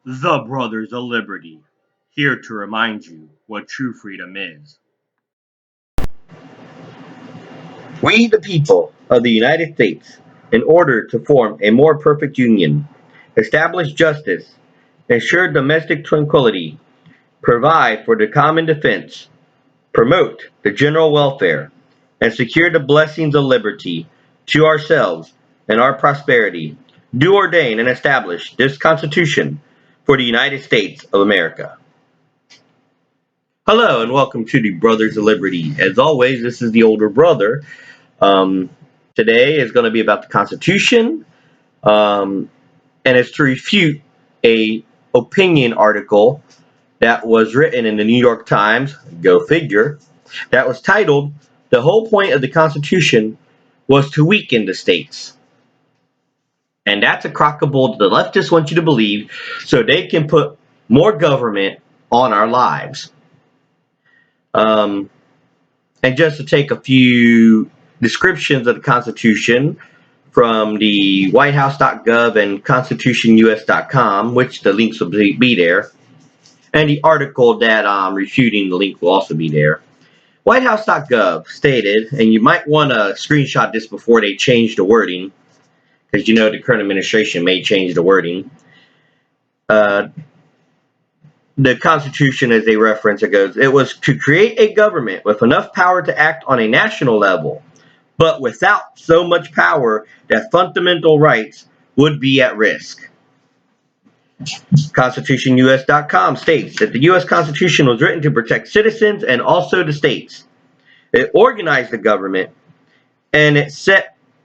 The Brothers of Liberty, here to remind you what true freedom is. We, the people of the United States, in order to form a more perfect union, establish justice, ensure domestic tranquility, provide for the common defense, promote the general welfare, and secure the blessings of liberty to ourselves and our prosperity, do ordain and establish this Constitution for the United States of America. Hello and welcome to the Brothers of Liberty. As always, this is the older brother. Um, Today is going to be about the Constitution, and it's to refute a opinion article that was written in the New York Times, go figure, that was titled, "The whole point of the Constitution was to weaken the states." And that's a crock of bull the leftists want you to believe so they can put more government on our lives. Um, and just to take a few descriptions of the Constitution from the whitehouse.gov and constitutionus.com, which the links will be there, and the article that I'm refuting the link will also be there. Whitehouse.gov stated, and you might want to screenshot this before they change the wording, because you know the current administration may change the wording. The Constitution, as they reference it, goes, it was to create a government with enough power to act on a national level, but without so much power that fundamental rights would be at risk. ConstitutionUS.com states that the U.S. Constitution was written to protect citizens and also the states. It organized the government, and it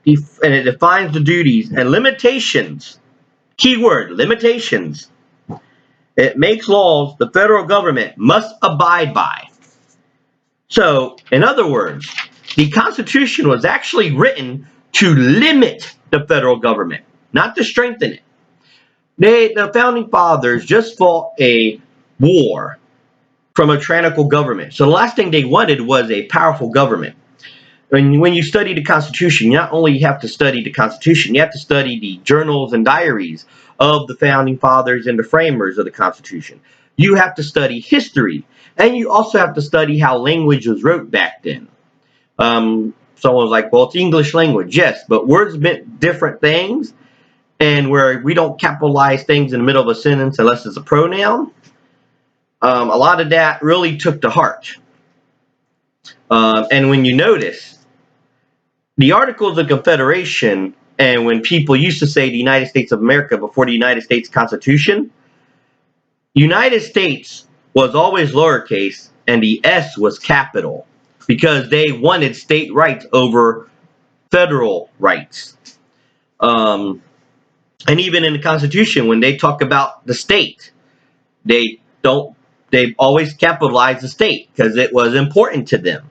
defines the duties and limitations. Keyword, limitations. It makes laws the federal government must abide by. So, in other words, the Constitution was actually written to limit the federal government, not to strengthen it. The founding fathers just fought a war from a tyrannical government. So the last thing they wanted was a powerful government. And when you study the Constitution, you not only have to study the Constitution, you have to study the journals and diaries of the founding fathers and the framers of the Constitution. You have to study history, and you also have to study how language was wrote back then. Someone's like, well, it's English language. Yes, but words meant different things, and where we don't capitalize things in the middle of a sentence unless it's a pronoun, a lot of that really took to heart. And when you notice, the Articles of Confederation, and when people used to say the United States of America before the United States Constitution, United States was always lowercase and the S was capital because they wanted state rights over federal rights. And even in the Constitution, when they talk about the state, they always capitalize the state because it was important to them.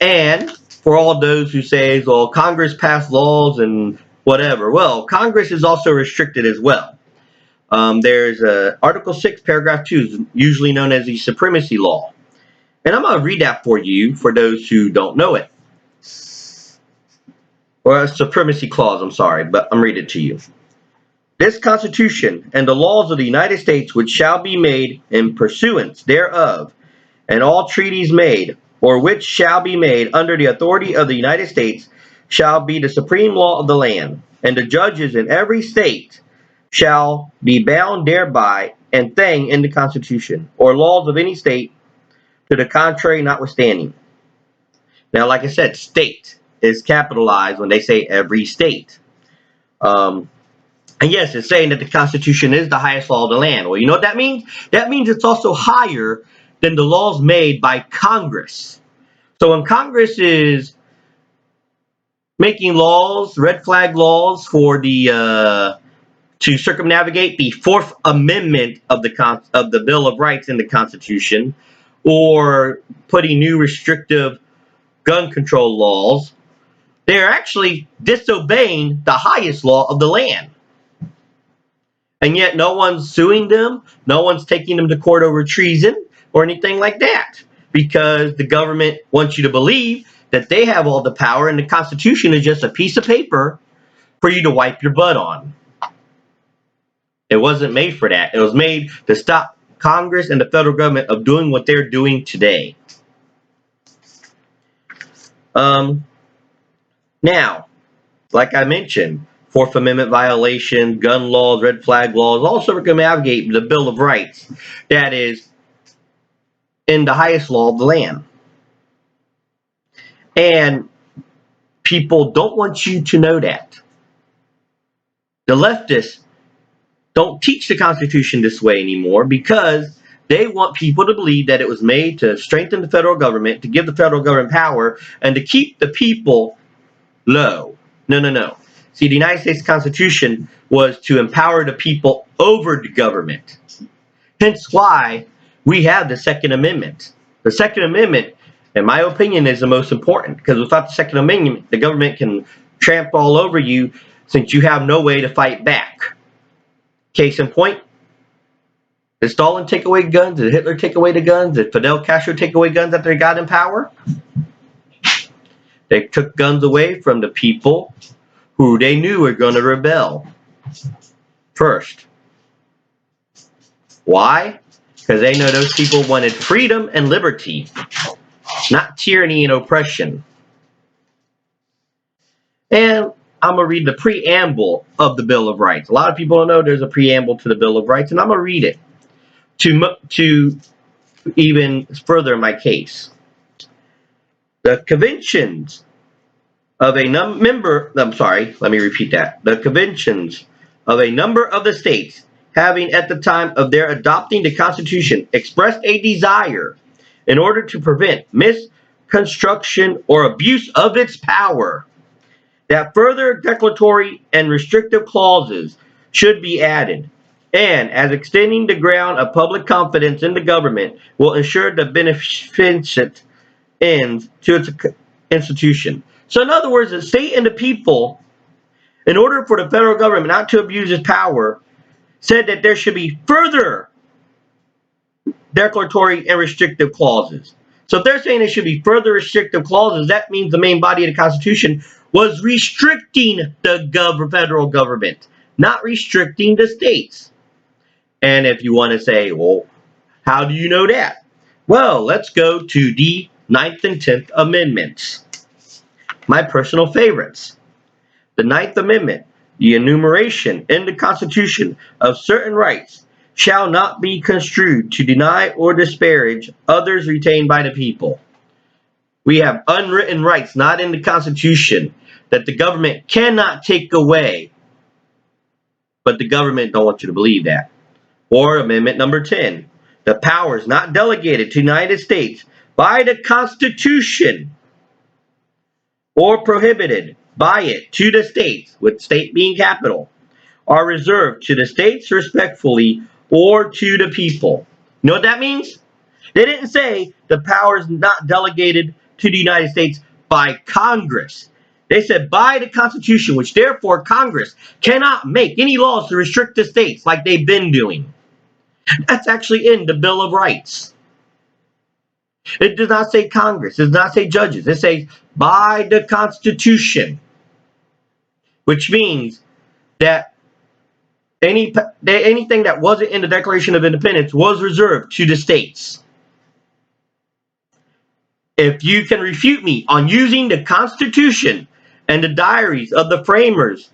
And for all those who say, well, Congress passed laws and whatever, well, Congress is also restricted as well. There's Article 6, Paragraph 2, usually known as the Supremacy Law. And I'm going to read that for you, for those who don't know it. Or a Supremacy Clause, I'm sorry, but I'm reading it to you. This Constitution and the laws of the United States which shall be made in pursuance thereof, and all treaties made, or which shall be made under the authority of the United States, shall be the supreme law of the land, and the judges in every state shall be bound thereby and thing in the Constitution, or laws of any state, to the contrary notwithstanding. Now, like I said, state is capitalized when they say every state. And yes, it's saying that the Constitution is the highest law of the land. Well, you know what that means? That means it's also higher than the laws made by Congress. So when Congress is making laws, red flag laws for the to circumnavigate the Fourth Amendment of the Bill of Rights in the Constitution, or putting new restrictive gun control laws, they're actually disobeying the highest law of the land. And yet no one's suing them, no one's taking them to court over treason or anything like that, because the government wants you to believe that they have all the power and the Constitution is just a piece of paper for you to wipe your butt on. It wasn't made for that. It was made to stop Congress and the federal government of doing what they're doing today. Um, Now, like I mentioned, Fourth Amendment violations, gun laws, red flag laws, all circumnavigate the Bill of Rights that is in the highest law of the land. And people don't want you to know that. The leftists don't teach the Constitution this way anymore because they want people to believe that it was made to strengthen the federal government, to give the federal government power, and to keep the people low. No, no, no. See, the United States Constitution was to empower the people over the government. Hence why we have the Second Amendment. The Second Amendment, in my opinion, is the most important because without the Second Amendment, the government can tramp all over you since you have no way to fight back. Case in point, did Stalin take away guns? Did Hitler take away the guns? Did Fidel Castro take away guns after they got in power? They took guns away from the people who they knew were going to rebel first. Why? Because they know those people wanted freedom and liberty, not tyranny and oppression. And I'm going to read the preamble of the Bill of Rights. A lot of people don't know there's a preamble to the Bill of Rights, and I'm going to read it to even further my case. The conventions of a member, I'm sorry, let me repeat that. The conventions of a number of the states having at the time of their adopting the Constitution expressed a desire in order to prevent misconstruction or abuse of its power that further declaratory and restrictive clauses should be added, and as extending the ground of public confidence in the government will ensure the beneficent ends to its institution. So in other words, the state and the people, in order for the federal government not to abuse its power, said that there should be further declaratory and restrictive clauses. So if they're saying there should be further restrictive clauses, that means the main body of the Constitution was restricting the federal government, not restricting the states. And if you want to say, well, how do you know that? Well, let's go to the 9th and 10th Amendments. My personal favorites. The 9th Amendment, the enumeration in the Constitution of certain rights shall not be construed to deny or disparage others retained by the people. We have unwritten rights not in the Constitution that the government cannot take away, but the government don't want you to believe that. Or Amendment number 10, the powers not delegated to the United States by the Constitution or prohibited by it to the states, with state being capital, are reserved to the states respectfully or to the people. You know what that means? They didn't say the powers not delegated to the United States by Congress. They said by the Constitution, which therefore Congress cannot make any laws to restrict the states like they've been doing. That's actually in the Bill of Rights. It does not say Congress. It does not say judges. It says by the Constitution, which means that anything that wasn't in the Declaration of Independence was reserved to the states. If you can refute me on using the Constitution and the diaries of the framers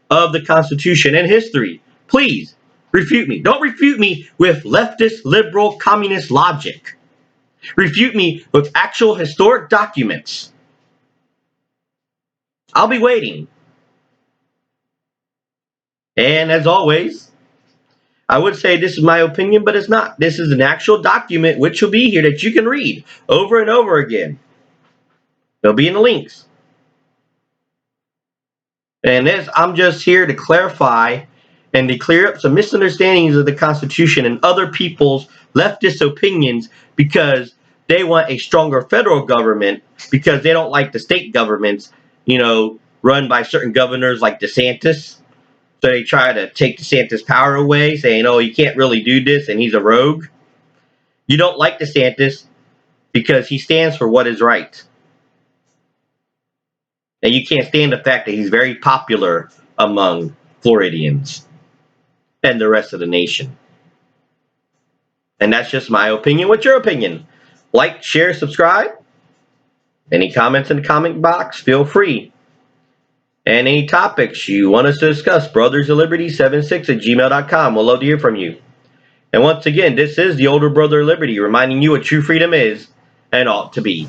of the Constitution and history, please refute me. Don't refute me with leftist, liberal, communist logic. Refute me with actual historic documents. I'll be waiting. And as always, I would say this is my opinion, but it's not. This is an actual document which will be here that you can read over and over again. They'll be in the links. And this, I'm just here to clarify and to clear up some misunderstandings of the Constitution and other people's leftist opinions because they want a stronger federal government because they don't like the state governments, run by certain governors like DeSantis. So they try to take DeSantis' power away, saying, oh, he can't really do this and he's a rogue. You don't like DeSantis because he stands for what is right. And you can't stand the fact that he's very popular among Floridians. and the rest of the nation. And that's just my opinion. What's your opinion? Like, share, subscribe. Any comments in the comment box? Feel free. And any topics you want us to discuss, brothersofliberty76@gmail.com. We'll love to hear from you. And once again, this is the older brother of liberty, reminding you what true freedom is and ought to be.